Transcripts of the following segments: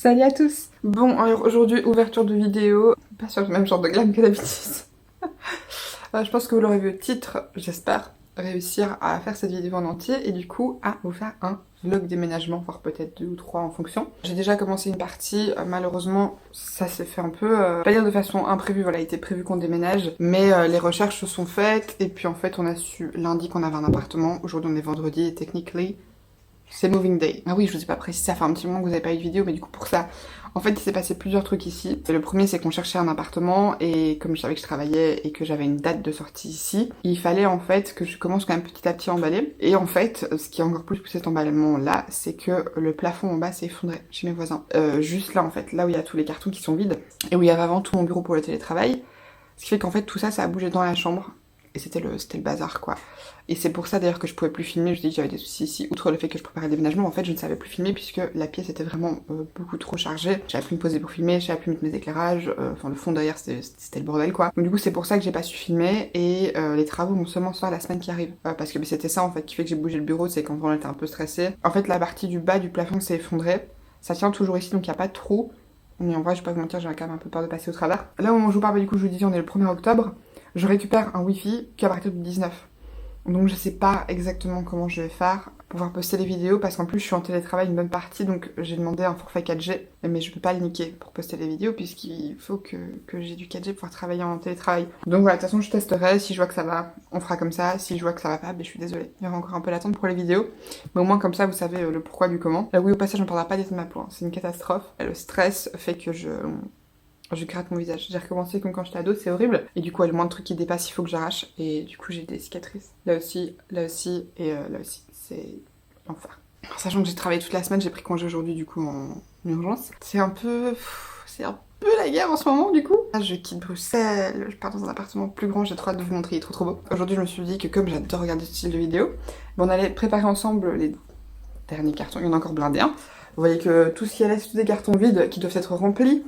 Salut à tous. Bon, alors aujourd'hui, ouverture de vidéo, pas sur le même genre de glam que d'habitude. Je pense que vous l'aurez vu au titre, j'espère réussir à faire cette vidéo en entier et du coup à vous faire un vlog déménagement, voire peut-être 2 ou 3 en fonction. J'ai déjà commencé une partie, malheureusement ça s'est fait un peu, pas dire de façon imprévue, voilà, il était prévu qu'on déménage, mais les recherches se sont faites et puis en fait on a su lundi qu'on avait un appartement, aujourd'hui on est vendredi et technically c'est moving day. Ah oui, je vous ai pas précisé, ça fait un petit moment que vous avez pas eu de vidéo, mais du coup pour ça, en fait il s'est passé plusieurs trucs ici. Le premier c'est qu'on cherchait un appartement et comme je savais que je travaillais et que j'avais une date de sortie ici, il fallait en fait que je commence quand même petit à petit à emballer. Et en fait, ce qui a encore plus poussé cet emballement là, c'est que le plafond en bas s'est effondré chez mes voisins. Juste là en fait, là où il y a tous les cartons qui sont vides et où il y avait avant tout mon bureau pour le télétravail. Ce qui fait qu'en fait tout ça, ça a bougé dans la chambre. Et c'était le bazar quoi. Et c'est pour ça d'ailleurs que je pouvais plus filmer, je dis que j'avais des soucis ici, outre le fait que je préparais le déménagement, en fait je ne savais plus filmer puisque la pièce était vraiment beaucoup trop chargée. J'avais plus me poser pour filmer, j'avais plus mettre mes éclairages, enfin le fond derrière c'était le bordel quoi. Donc du coup c'est pour ça que j'ai pas su filmer et les travaux vont seulement se faire la semaine qui arrive. Parce que c'était ça en fait qui fait que j'ai bougé le bureau, c'est quand on était un peu stressé. En fait la partie du bas du plafond s'est effondrée, ça tient toujours ici donc il n'y a pas de trou. Mais en vrai je vais pas vous mentir, j'avais quand même un peu peur de passer au travers. Là au moment où je vous parle du coup je vous disais on est le 1er octobre. Je récupère un wifi qu'à partir du 19. Donc je sais pas exactement comment je vais faire pour pouvoir poster les vidéos parce qu'en plus je suis en télétravail une bonne partie donc j'ai demandé un forfait 4G mais je peux pas le niquer pour poster les vidéos puisqu'il faut que j'ai du 4G pour pouvoir travailler en télétravail. Donc voilà, de toute façon je testerai, si je vois que ça va, on fera comme ça, si je vois que ça va pas, ben je suis désolée. Il y aura encore un peu d'attente pour les vidéos, mais au moins comme ça vous savez le pourquoi du comment. Là oui au passage on parlera pas d'état de ma peau, hein. C'est une catastrophe. Et le stress fait que je gratte mon visage. J'ai recommencé comme quand j'étais ado, c'est horrible. Et du coup, le moins de trucs qui dépassent, il faut que j'arrache. Et du coup, j'ai des cicatrices. Là aussi et là aussi. C'est l'enfer. Sachant que j'ai travaillé toute la semaine, j'ai pris congé aujourd'hui du coup en urgence. C'est un peu la guerre en ce moment du coup. Là, je quitte Bruxelles, je pars dans un appartement plus grand, j'ai trop hâte de vous montrer, il est trop beau. Aujourd'hui, je me suis dit que comme j'adore regarder ce style de vidéo, on allait préparer ensemble les derniers cartons. Il y en a encore blindé, hein. Vous voyez que tout ce qui reste, c'est tous des cartons vides qui doivent être remplis.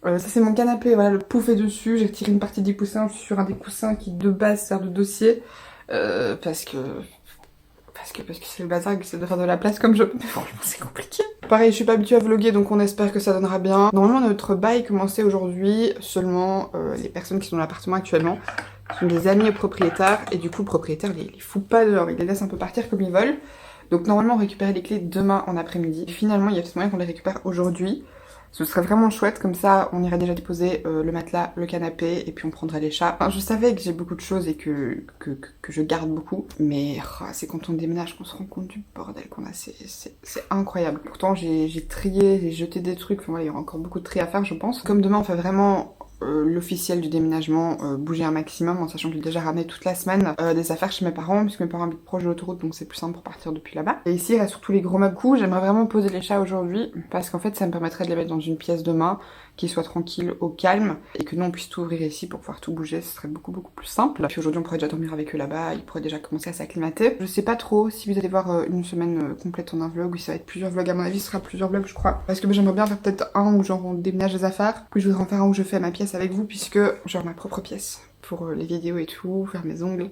Ça c'est mon canapé, voilà, le pouf est dessus, j'ai retiré une partie des coussins, je suis sur un des coussins qui de base sert de dossier, parce que c'est le bazar et que j'essaie de faire de la place comme je peux, mais franchement c'est compliqué. Pareil, je suis pas habituée à vlogger donc on espère que ça donnera bien. Normalement notre bail commençait aujourd'hui, seulement les personnes qui sont dans l'appartement actuellement sont des amis au propriétaire et du coup le propriétaire les fout pas dehors, il les laisse un peu partir comme ils veulent. Donc normalement on récupérait les clés demain en après-midi. Finalement il y a peut-être moyen qu'on les récupère aujourd'hui. Ce serait vraiment chouette, comme ça on irait déjà déposer le matelas, le canapé et puis on prendrait les chats. Enfin, je savais que j'ai beaucoup de choses et que je garde beaucoup, mais c'est quand on déménage qu'on se rend compte du bordel qu'on a, c'est incroyable. Pourtant j'ai trié, j'ai jeté des trucs, enfin voilà, il y aura encore beaucoup de tri à faire je pense. Comme demain on fait vraiment l'officiel du déménagement, bouger un maximum en sachant que j'ai déjà ramené toute la semaine des affaires chez mes parents puisque mes parents habitent proche de l'autoroute donc c'est plus simple pour partir depuis là-bas. Et ici il reste surtout les gros meubles. J'aimerais vraiment poser les chats aujourd'hui parce qu'en fait ça me permettrait de les mettre dans une pièce demain qui soit tranquille, au calme et que nous on puisse tout ouvrir ici pour pouvoir tout bouger, ce serait beaucoup plus simple. Puis aujourd'hui on pourrait déjà dormir avec eux là-bas, ils pourraient déjà commencer à s'acclimater. Je sais pas trop si vous allez voir une semaine complète en un vlog ou si ça va être plusieurs vlogs, à mon avis ce sera plusieurs vlogs je crois. Parce que j'aimerais bien faire peut-être un où genre on déménage les affaires, puis je voudrais en faire un où je fais ma pièce avec vous puisque genre ma propre pièce pour les vidéos et tout, faire mes ongles.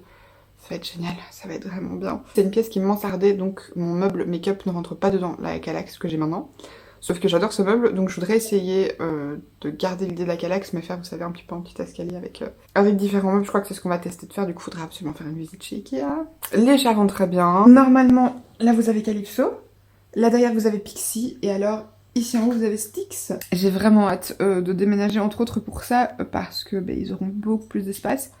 Ça va être génial, ça va être vraiment bien. C'est une pièce qui me mansardait donc mon meuble make-up ne rentre pas dedans, la Calax que j'ai maintenant. Sauf que j'adore ce meuble, donc je voudrais essayer de garder l'idée de la Calax, mais faire, vous savez, un petit peu un petit escalier avec différents meubles. Je crois que c'est ce qu'on va tester de faire, du coup, faudra absolument faire une visite chez Ikea. Les chats vont très bien. Normalement, là, vous avez Calypso. Là, derrière, vous avez Pixie. Et alors, ici en haut, vous avez Styx. J'ai vraiment hâte de déménager, entre autres, pour ça, parce que ils auront beaucoup plus d'espace.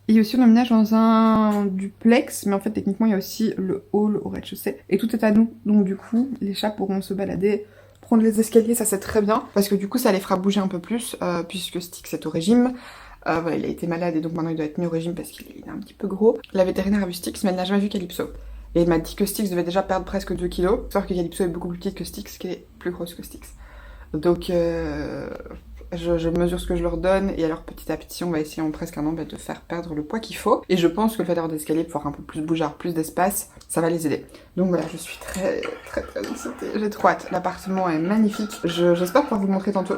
Et aussi, on emménage dans un duplex, mais en fait, techniquement, il y a aussi le hall au rez-de-chaussée. Et tout est à nous, donc du coup, les chats pourront se balader, prendre les escaliers, ça c'est très bien, parce que du coup ça les fera bouger un peu plus, puisque Styx est au régime. Voilà, il a été malade et donc maintenant il doit être mis au régime parce qu'il est un petit peu gros. La vétérinaire a vu Styx, mais elle n'a jamais vu Calypso. Et elle m'a dit que Styx devait déjà perdre presque 2 kilos, sauf que Calypso est beaucoup plus petite que Styx, qui est plus grosse que Styx. Donc je mesure ce que je leur donne et alors petit à petit on va essayer en presque un an de faire perdre le poids qu'il faut. Et je pense que le fait d'avoir des escaliers pour avoir un peu plus bouger, plus d'espace, ça va les aider. Donc voilà, je suis très excitée, j'ai trop hâte. L'appartement est magnifique, j'espère pouvoir vous le montrer tantôt.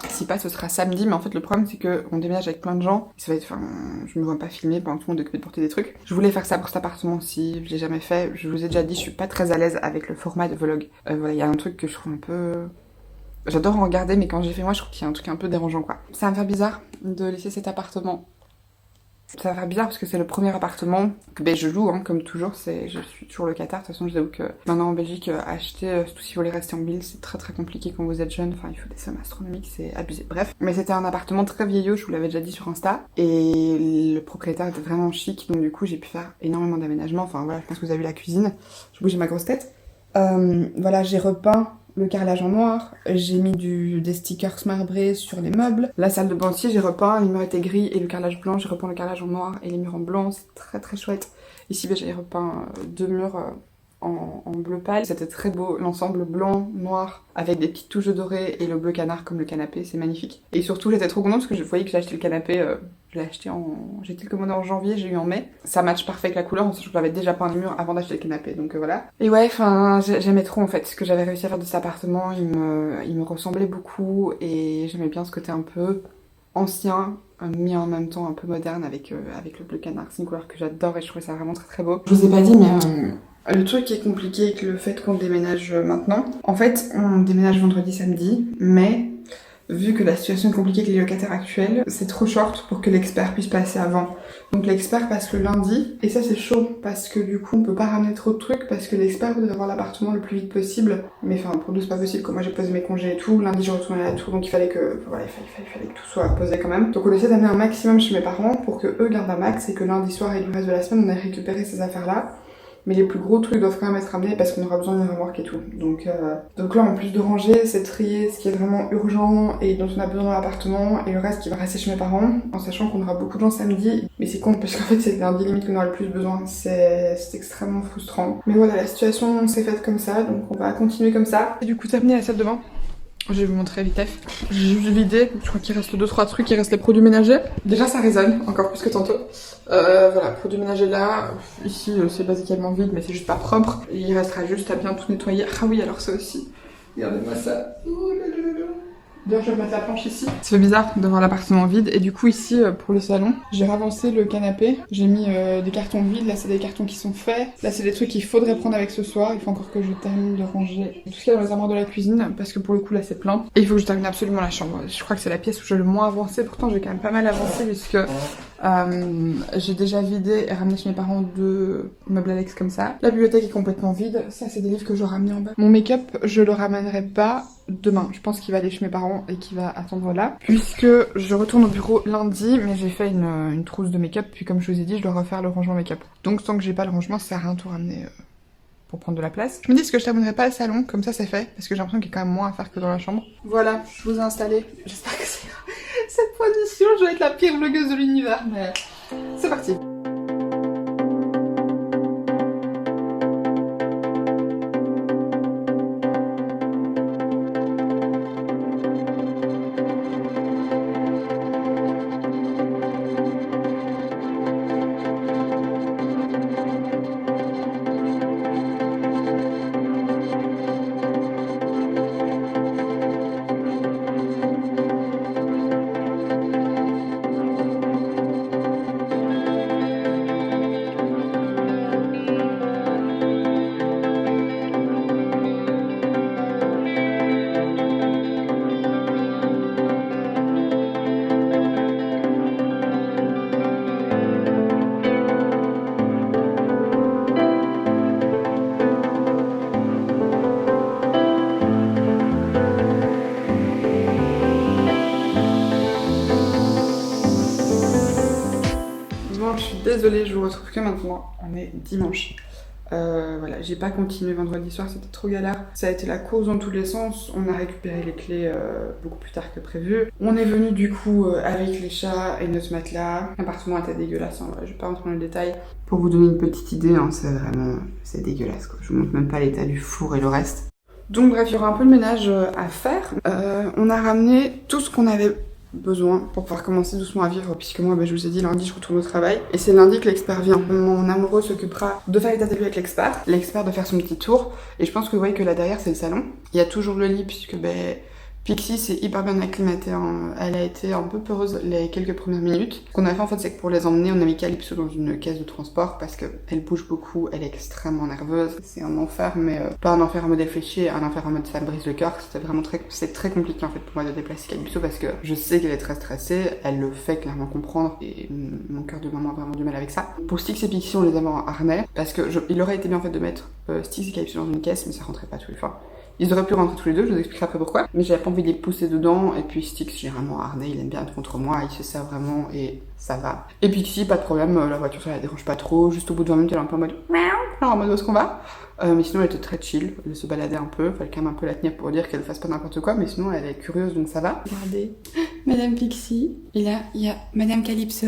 Si pas, ce sera samedi, mais en fait le problème c'est qu'on déménage avec plein de gens. Ça va être, enfin, je me vois pas filmer pendant que tout le monde est occupé de porter des trucs. Je voulais faire ça pour cet appartement aussi, je l'ai jamais fait. Je vous ai déjà dit, je suis pas très à l'aise avec le format de vlog. Voilà, il y a un truc que je trouve un peu J'adore en regarder, mais quand j'ai fait moi, je trouve qu'il y a un truc un peu dérangeant, quoi. Ça va me faire bizarre de laisser cet appartement. Ça va faire bizarre parce que c'est le premier appartement que je loue, hein, comme toujours. Je suis toujours locataire. De toute façon, je vous avoue que maintenant en Belgique, acheter, surtout si vous voulez rester en ville, c'est très très compliqué quand vous êtes jeune. Enfin, il faut des sommes astronomiques, c'est abusé. Bref, mais c'était un appartement très vieillot, je vous l'avais déjà dit sur Insta. Et le propriétaire était vraiment chic, donc du coup, j'ai pu faire énormément d'aménagements. Enfin voilà, je pense que vous avez vu la cuisine. Je bouge ma grosse tête. Voilà, j'ai repeint le carrelage en noir, j'ai mis des stickers marbrés sur les meubles. La salle de bain aussi, j'ai repeint, les murs étaient gris et le carrelage blanc, j'ai repeint le carrelage en noir et les murs en blanc, c'est très très chouette. Ici, j'ai repeint 2 murs en bleu pâle. C'était très beau, l'ensemble blanc, noir, avec des petites touches dorées et le bleu canard comme le canapé, c'est magnifique. Et surtout, j'étais trop contente parce que je voyais que j'ai acheté le canapé, j'ai été le commandé en janvier, j'ai eu en mai. Ça match parfait avec la couleur, en sachant que j'avais déjà peint les murs avant d'acheter le canapé, donc voilà. Et ouais, enfin, j'aimais trop en fait ce que j'avais réussi à faire de cet appartement, il me ressemblait beaucoup et j'aimais bien ce côté un peu ancien, mais en même temps un peu moderne avec le bleu canard. C'est une couleur que j'adore et je trouvais ça vraiment très très beau. Je vous ai pas dit, mais le truc qui est compliqué avec le fait qu'on déménage maintenant, en fait, on déménage vendredi, samedi, mais vu que la situation est compliquée avec les locataires actuels, c'est trop short pour que l'expert puisse passer avant. Donc l'expert passe le lundi, et ça c'est chaud, parce que du coup on peut pas ramener trop de trucs, parce que l'expert veut avoir l'appartement le plus vite possible. Mais enfin, pour nous c'est pas possible, comme moi j'ai posé mes congés et tout, lundi j'ai retourné à la tour, donc il fallait que, voilà, il fallait que tout soit posé quand même. Donc on essaie d'amener un maximum chez mes parents, pour que eux gardent un max, et que lundi soir et le reste de la semaine on ait récupéré ces affaires-là. Mais les plus gros trucs doivent quand même être ramenés parce qu'on aura besoin d'une remorque et tout. Donc là, en plus de ranger, c'est trier ce qui est vraiment urgent et dont on a besoin dans l'appartement et le reste qui va rester chez mes parents, en sachant qu'on aura beaucoup de gens samedi. Mais c'est con parce qu'en fait, c'est lundi limite qu'on aura le plus besoin. C'est extrêmement frustrant. Mais voilà, la situation s'est faite comme ça, donc on va continuer comme ça. Et du coup, terminé la salle de bain. Je vais vous montrer vite fait. J'ai juste vidé, je crois qu'il reste 2-3 trucs, il reste les produits ménagers. Déjà ça résonne, encore plus que tantôt. Voilà, produits ménagers là, ici c'est basiquement vide mais c'est juste pas propre. Et il restera juste à bien tout nettoyer. Ah oui, alors ça aussi, regardez-moi ça. Oh là là là là. D'ailleurs je vais remettre la planche ici. Ça fait bizarre de voir l'appartement vide. Et du coup ici pour le salon, j'ai ravancé le canapé. J'ai mis des cartons vides, là c'est des cartons qui sont faits. Là c'est des trucs qu'il faudrait prendre avec ce soir. Il faut encore que je termine de ranger tout ce qu'il y a dans les armoires de la cuisine. Parce que pour le coup là c'est plein. Et il faut que je termine absolument la chambre. Je crois que c'est la pièce où j'ai le moins avancé. Pourtant j'ai quand même pas mal avancé puisque j'ai déjà vidé et ramené chez mes parents 2 meubles Alex comme ça. La bibliothèque est complètement vide. Ça c'est des livres que j'aurais ramenés en bas. Mon make-up je le ramènerai pas demain. Je pense qu'il va aller chez mes parents et qu'il va attendre là. Puisque je retourne au bureau lundi, mais j'ai fait une trousse de make-up. Puis comme je vous ai dit, je dois refaire le rangement make-up. Donc tant que j'ai pas le rangement, ça sert à rien de tout ramener pour prendre de la place. Je me dis est-ce que je terminerai pas le salon, comme ça c'est fait. Parce que j'ai l'impression qu'il y a quand même moins à faire que dans la chambre. Voilà, je vous ai installé. J'espère que c'est cette position, je vais être la pire vlogueuse de l'univers, mais c'est parti. Désolée, je vous retrouve que maintenant, on est dimanche. Voilà, j'ai pas continué vendredi soir, c'était trop galère. Ça a été la course dans tous les sens, on a récupéré les clés beaucoup plus tard que prévu. On est venu du coup avec les chats et notre matelas. L'appartement était dégueulasse, hein, je vais pas rentrer dans le détail. Pour vous donner une petite idée, hein, c'est dégueulasse quoi. Je vous montre même pas l'état du four et le reste. Donc bref, il y aura un peu de ménage à faire. On a ramené tout ce qu'on avait besoin pour pouvoir commencer doucement à vivre, puisque moi je vous ai dit lundi je retourne au travail et c'est lundi que l'expert vient. Mon amoureux s'occupera de faire l'état des lieux avec l'expert de faire son petit tour, et je pense que vous voyez que là derrière c'est le salon. Il y a toujours le lit puisque Pixie s'est hyper bien acclimatée, hein. Elle a été un peu peureuse les quelques premières minutes. Ce qu'on a fait en fait, c'est que pour les emmener, on a mis Calypso dans une caisse de transport parce qu'elle bouge beaucoup, elle est extrêmement nerveuse. C'est un enfer, mais pas un enfer en mode réfléchi, un enfer en mode ça me brise le cœur. C'était vraiment c'est très compliqué en fait pour moi de déplacer Calypso parce que je sais qu'elle est très stressée, elle le fait clairement comprendre et mon cœur de maman a vraiment du mal avec ça. Pour Styx et Pixie, on les avait en harnais parce que il aurait été bien en fait de mettre Styx et Calypso dans une caisse, mais ça rentrait pas tous les fois. Ils auraient pu rentrer tous les deux, je vous expliquerai après pourquoi. Mais j'avais pas envie de les pousser dedans. Et puis Styx, généralement harnais, il aime bien être contre moi, il se sert vraiment et ça va. Et Pixie, pas de problème, la voiture ça la dérange pas trop. Juste au bout de 20 minutes, elle est un peu en mode miaou, en mode où est-ce qu'on va. Mais sinon, elle était très chill, elle se baladait un peu, fallait quand même un peu la tenir pour dire qu'elle fasse pas n'importe quoi, mais sinon elle est curieuse donc ça va. Regardez, Madame Pixie, et là il y a Madame Calypso.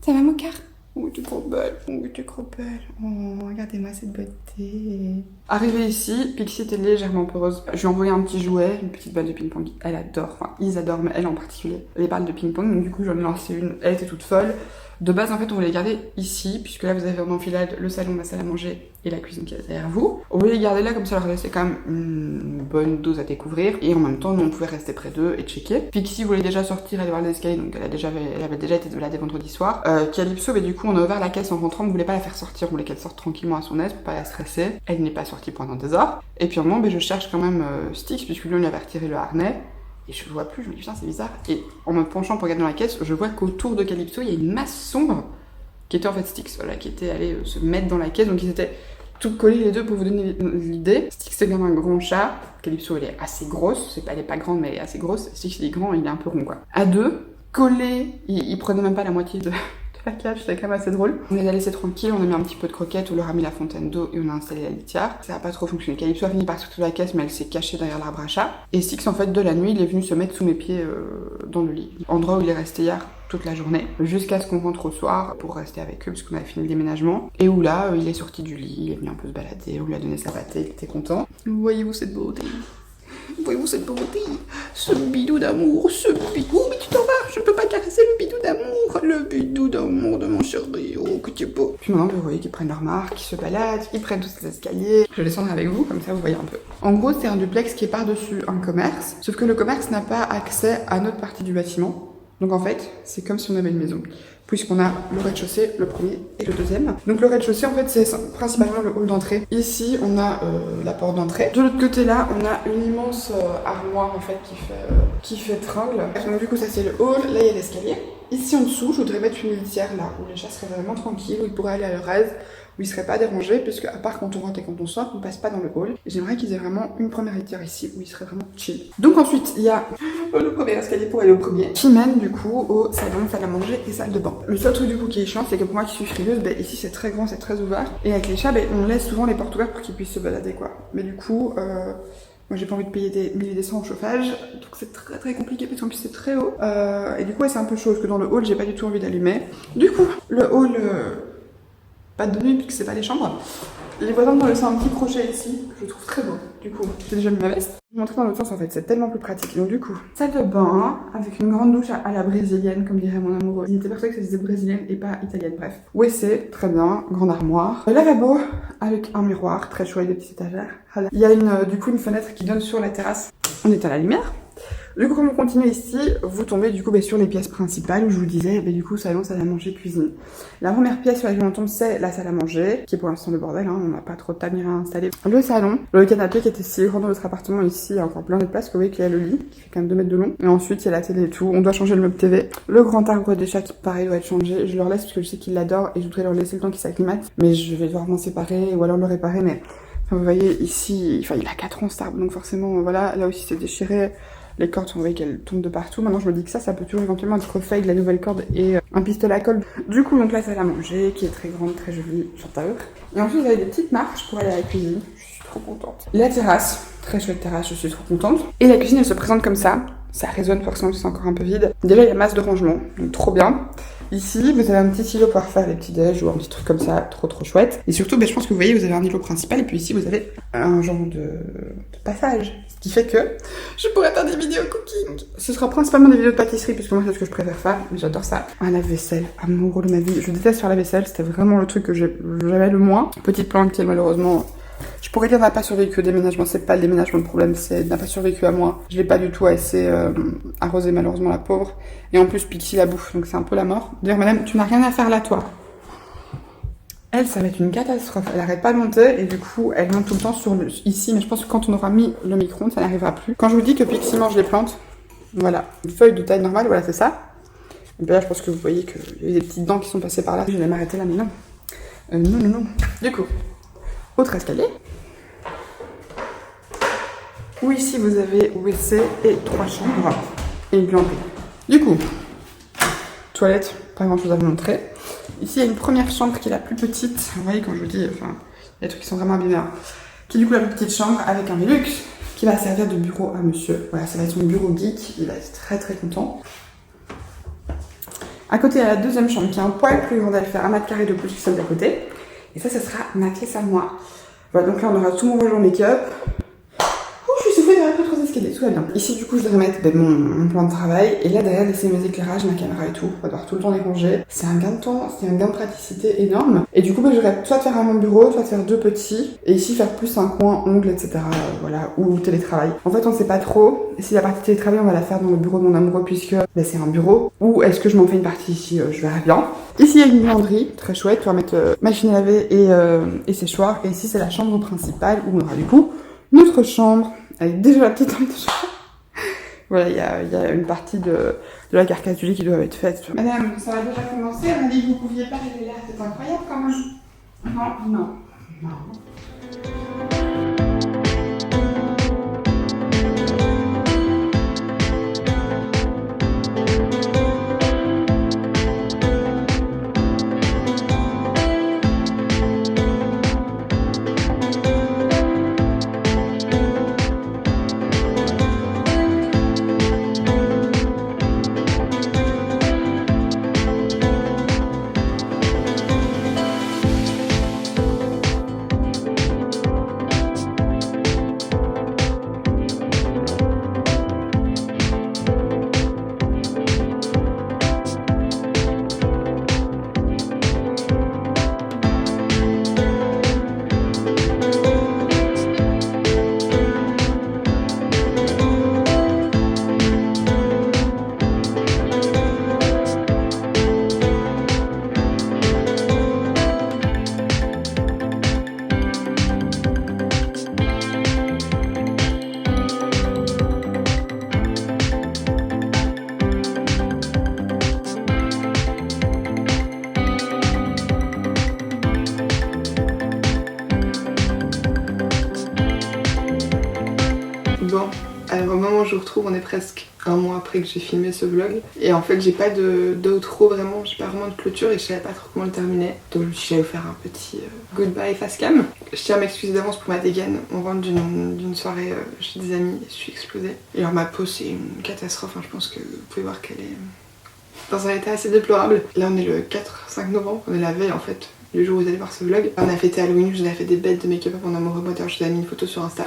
Ça va mon cœur? Oh, tu es trop belle, oh, tu es trop belle. Oh, regardez-moi cette beauté. Arrivée ici, Pixie était légèrement peureuse. Je lui ai envoyé un petit jouet, une petite balle de ping-pong. Elle adore, enfin, ils adorent, mais elle en particulier, les balles de ping-pong. Donc du coup, j'en ai lancé une. Elle était toute folle. De base, en fait, on voulait les garder ici, puisque là, vous avez en enfilade le salon, la salle à manger et la cuisine qui est derrière vous. On voulait les garder là, comme ça, leur laisser quand même une bonne dose à découvrir. Et en même temps, nous, on pouvait rester près d'eux et checker. Pixie voulait déjà sortir, aller voir les escaliers, donc elle avait déjà été baladée vendredi soir. Calypso, mais du coup, on a ouvert la caisse en rentrant, on voulait pas la faire sortir, on voulait qu'elle sorte tranquillement à son aise pour pas la stresser. Elle n'est pas sortie pendant des heures. Et puis, au moment, je cherche quand même Styx, puisque lui, on lui avait retiré le harnais. Et je le vois plus, je me dis putain, c'est bizarre. Et en me penchant pour regarder dans la caisse, je vois qu'autour de Calypso, il y a une masse sombre qui était en fait Styx, voilà, qui était allé se mettre dans la caisse, donc ils étaient tout collés les deux pour vous donner l'idée. Styx c'est bien un grand chat, Calypso elle est assez grosse, elle est pas grande mais elle est assez grosse, Styx il est grand, il est un peu rond quoi. À deux, collés, il prenait même pas la moitié de la cage, c'était quand même assez drôle. On les a laissés tranquilles, on a mis un petit peu de croquettes, on leur a mis la fontaine d'eau et on a installé la litière. Ça a pas trop fonctionné. Calypso a fini par sortir de la caisse mais elle s'est cachée derrière l'arbre à chat. Et Styx en fait de la nuit il est venu se mettre sous mes pieds dans le lit. Endroit où il est resté hier toute la journée, jusqu'à ce qu'on rentre au soir pour rester avec eux parce qu'on avait fini le déménagement. Et où là il est sorti du lit, il est venu un peu se balader, on lui a donné sa pâtée, il était content. Voyez-vous cette beauté? Voyez-vous cette beauté? Ce bidou d'amour, ce bidou, mais tu t'en vas, je peux pas caresser le bidou d'amour de mon chéri, oh que tu es beau. Puis maintenant vous voyez qu'ils prennent leur marque, qu'ils se baladent, qu'ils prennent tous ces escaliers. Je vais descendre avec vous, comme ça vous voyez un peu. En gros c'est un duplex qui est par-dessus un commerce, sauf que le commerce n'a pas accès à notre partie du bâtiment. Donc en fait, c'est comme si on avait une maison, puisqu'on a le rez-de-chaussée, le premier et le deuxième. Donc le rez-de-chaussée, en fait, c'est principalement le hall d'entrée. Ici, on a la porte d'entrée. De l'autre côté là, on a une immense armoire en fait qui fait tringle. Donc du coup, ça c'est le hall. Là, il y a l'escalier. Ici en dessous, je voudrais mettre une litière là, où les chats seraient vraiment tranquilles, où ils pourraient aller à leur aise, où ils seraient pas dérangés, puisque à part quand on rentre et quand on sort, on passe pas dans le hall. Et j'aimerais qu'ils aient vraiment une première litière ici, où ils seraient vraiment chill. Donc ensuite, il y a le premier escalier pour aller au premier, qui mène du coup au salon, salle à manger et salle de bain. Le seul truc du coup qui est chiant, c'est que pour moi qui suis frileuse, ici c'est très grand, c'est très ouvert. Et avec les chats, on laisse souvent les portes ouvertes pour qu'ils puissent se balader quoi. Mais du coup, moi j'ai pas envie de payer des milliers de cents au chauffage, donc c'est très très compliqué parce qu'en plus c'est très haut. Et du coup ouais, c'est un peu chaud parce que dans le hall j'ai pas du tout envie d'allumer. Du coup, le hall, pas de nuit puisque c'est pas les chambres. Les voisins m'ont laissé un petit crochet ici, que je trouve très beau. Du coup, j'ai déjà mis ma veste. Je vais montrer dans l'autre sens en fait, c'est tellement plus pratique. Donc du coup, salle de bain, avec une grande douche à la brésilienne, comme dirait mon amoureux. Il était persuadé que ça disait brésilienne et pas italienne, bref. WC, très bien, grande armoire. Le lavabo, avec un miroir, très chouette, des petites étagères. Il y a du coup une fenêtre qui donne sur la terrasse. On est à la lumière. Du coup, quand on continue ici, vous tombez du coup sur les pièces principales où je vous disais, du coup, salon, salle à manger, cuisine. La première pièce sur laquelle on tombe, c'est la salle à manger, qui est pour l'instant le bordel, hein, on n'a pas trop de table à installer. Le salon, le canapé qui était si grand dans notre appartement ici, il y a encore plein de place, vous voyez qu'il y a le lit, qui fait quand même 2 mètres de long. Et ensuite, il y a la télé et tout, on doit changer le meuble TV. Le grand arbre des chats qui pareil doit être changé, je leur laisse parce que je sais qu'ils l'adorent et je voudrais leur laisser le temps qu'ils s'acclimatent. Mais je vais devoir m'en séparer ou alors le réparer, mais enfin, vous voyez ici, enfin, il a 4 ans cet arbre, donc forcément, voilà, là aussi c'est déchiré. Les cordes, vous voyez qu'elles tombent de partout. Maintenant, je me dis que ça peut toujours éventuellement être refait avec la nouvelle corde et un pistolet à colle. Du coup, donc la salle à manger, qui est très grande, très jolie, j'adore. Et ensuite, vous avez des petites marches pour aller à la cuisine. Je suis trop contente. La terrasse, très chouette terrasse, je suis trop contente. Et la cuisine, elle se présente comme ça. Ça résonne forcément, c'est encore un peu vide. Déjà, il y a masse de rangement, donc trop bien. Ici, vous avez un petit îlot pour faire les petits déj ou un petit truc comme ça, trop chouette. Et surtout, je pense que vous voyez, vous avez un îlot principal et puis ici, vous avez un genre de passage. Ce qui fait que je pourrais faire des vidéos cooking. Ce sera principalement des vidéos de pâtisserie puisque moi, c'est ce que je préfère faire. Mais j'adore ça. Un lave-vaisselle, amoureux de ma vie. Je déteste faire la vaisselle, c'était vraiment le truc que j'avais le moins. Petite plante qui est malheureusement Je pourrais dire n'a pas survécu au déménagement, c'est pas le déménagement le problème, c'est n'a pas survécu à moi. Je l'ai pas du tout assez arrosé malheureusement la pauvre. Et en plus Pixie la bouffe, donc c'est un peu la mort. D'ailleurs madame, tu n'as rien à faire là toi. Elle, ça va être une catastrophe, elle arrête pas de monter et du coup elle monte tout le temps ici, mais je pense que quand on aura mis le micro-ondes, ça n'arrivera plus. Quand je vous dis que Pixie mange les plantes, voilà, une feuille de taille normale, voilà c'est ça. Et bien là je pense que vous voyez qu'il y a des petites dents qui sont passées par là. Je vais m'arrêter là mais non. Non. Du coup, autre escalier. Où ici vous avez WC et 3 chambres et une buanderie. Du coup, toilette, pas grand chose à vous montrer. Ici il y a une première chambre qui est la plus petite. Vous voyez quand je vous dis, enfin, il y a des trucs qui sont vraiment abîmés. Hein. Qui est du coup la plus petite chambre avec un Velux qui va servir de bureau à monsieur. Voilà, ça va être son bureau geek, il va être très très content. À côté, il y a la deuxième chambre qui est un poil plus grande, elle fait 1 mètre carré de plus que celle d'à côté. Et ça sera ma clé à moi. Voilà, donc là on aura tout mon rangement make-up. Je suis soufflée derrière 3 escaliers, tout va bien. Ici, du coup, je devrais mettre mon plan de travail. Et là, derrière, laisser mes éclairages, ma caméra et tout. On va devoir tout le temps les ranger. C'est un gain de temps, c'est un gain de praticité énorme. Et du coup, je vais soit faire un mon bureau, soit faire 2 petits. Et ici, faire plus un coin ongles, etc. Voilà, ou télétravail. En fait, on sait pas trop si la partie télétravail, on va la faire dans le bureau de mon amoureux, puisque c'est un bureau. Ou est-ce que je m'en fais une partie ici, je verrai bien. Ici, il y a une buanderie, très chouette. On va mettre machine à laver et séchoir. Et ici, c'est la chambre principale où on aura du coup notre chambre. Avec déjà la petite envie de chambre. Voilà, il y a une partie de la carcasse du lit qui doit être faite. Madame, ça va déjà commencer. On a dit que vous ne pouviez pas régler l'air. C'est incroyable quand même. Non. Bon, alors au moment où je vous retrouve, on est presque 1 mois après que j'ai filmé ce vlog. Et en fait, j'ai pas d'outro vraiment, j'ai pas vraiment de clôture et je savais pas trop comment le terminer. Donc je me suis dit, j'allais vous faire un petit goodbye face cam. Je tiens à m'excuser d'avance pour ma dégaine. On rentre d'une soirée chez des amis et je suis explosée. Et alors ma peau, c'est une catastrophe. Hein. Je pense que vous pouvez voir qu'elle est dans un état assez déplorable. Là, on est le 4-5 novembre, on est la veille en fait. Le jour où vous allez voir ce vlog. On a fêté Halloween, je vous ai fait des bêtes de make-up à mon amoureux. Moi d'ailleurs je vous ai mis une photo sur Insta.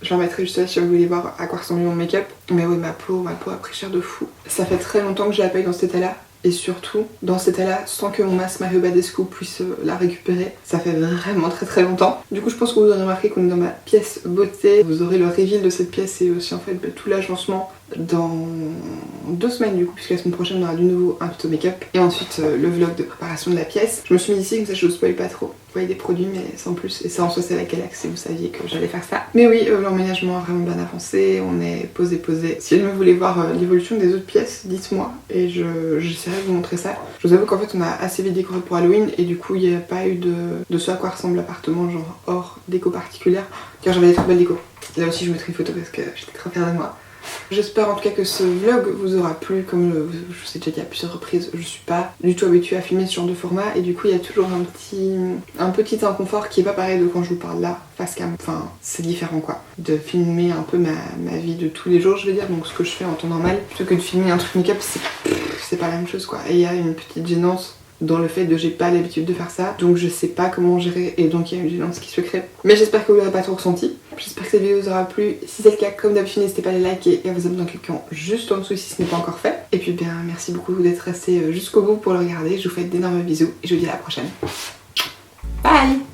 Je la mettrai juste là si vous voulez voir à quoi ressemble mon make-up. Mais oui, ma peau a pris cher de fou. Ça fait très longtemps que je l'ai pas eu dans cet état-là. Et surtout, dans cet état-là, sans que mon masque Mario Badescu puisse la récupérer. Ça fait vraiment très longtemps. Du coup, je pense que vous aurez remarqué qu'on est dans ma pièce beauté. Vous aurez le reveal de cette pièce et aussi en fait tout l'agencement dans 2 semaines du coup, puisque la semaine prochaine on aura du nouveau un tuto make-up. Et ensuite le vlog de préparation de la pièce. Je me suis mis ici, comme ça je vous spoil pas trop. Vous voyez des produits mais sans plus. Et ça en soi c'est la Galax et vous saviez que j'allais faire ça. Mais oui, l'emménagement a vraiment bien avancé. On est posé. Si jamais vous voulez voir l'évolution des autres pièces, dites-moi. Et j'essaierai de vous montrer ça. Je vous avoue qu'en fait on a assez vite décoré pour Halloween. Et du coup il n'y a pas eu de ce à quoi ressemble l'appartement, genre hors déco particulière. Car j'avais des très belles décos. Là aussi je mettrai une photo parce que j'étais très fière de moi. J'espère en tout cas que ce vlog vous aura plu. Comme je vous ai déjà dit à plusieurs reprises, je suis pas du tout habituée à filmer ce genre de format et du coup il y a toujours un petit inconfort qui est pas pareil de quand je vous parle là, face cam. Enfin c'est différent quoi, de filmer un peu ma vie de tous les jours je vais dire, donc ce que je fais en temps normal, plutôt que de filmer un truc make-up, c'est pas la même chose quoi. Et il y a une petite gênance dans le fait de j'ai pas l'habitude de faire ça, donc je sais pas comment gérer et donc il y a une gênance qui se crée. Mais j'espère que vous l'aurez pas trop ressenti. J'espère que cette vidéo vous aura plu. Si c'est le cas, comme d'habitude, n'hésitez pas à les liker et à vous abonner en cliquant juste en dessous si ce n'est pas encore fait. Et puis bien merci beaucoup d'être resté jusqu'au bout pour le regarder. Je vous fais d'énormes bisous et je vous dis à la prochaine. Bye.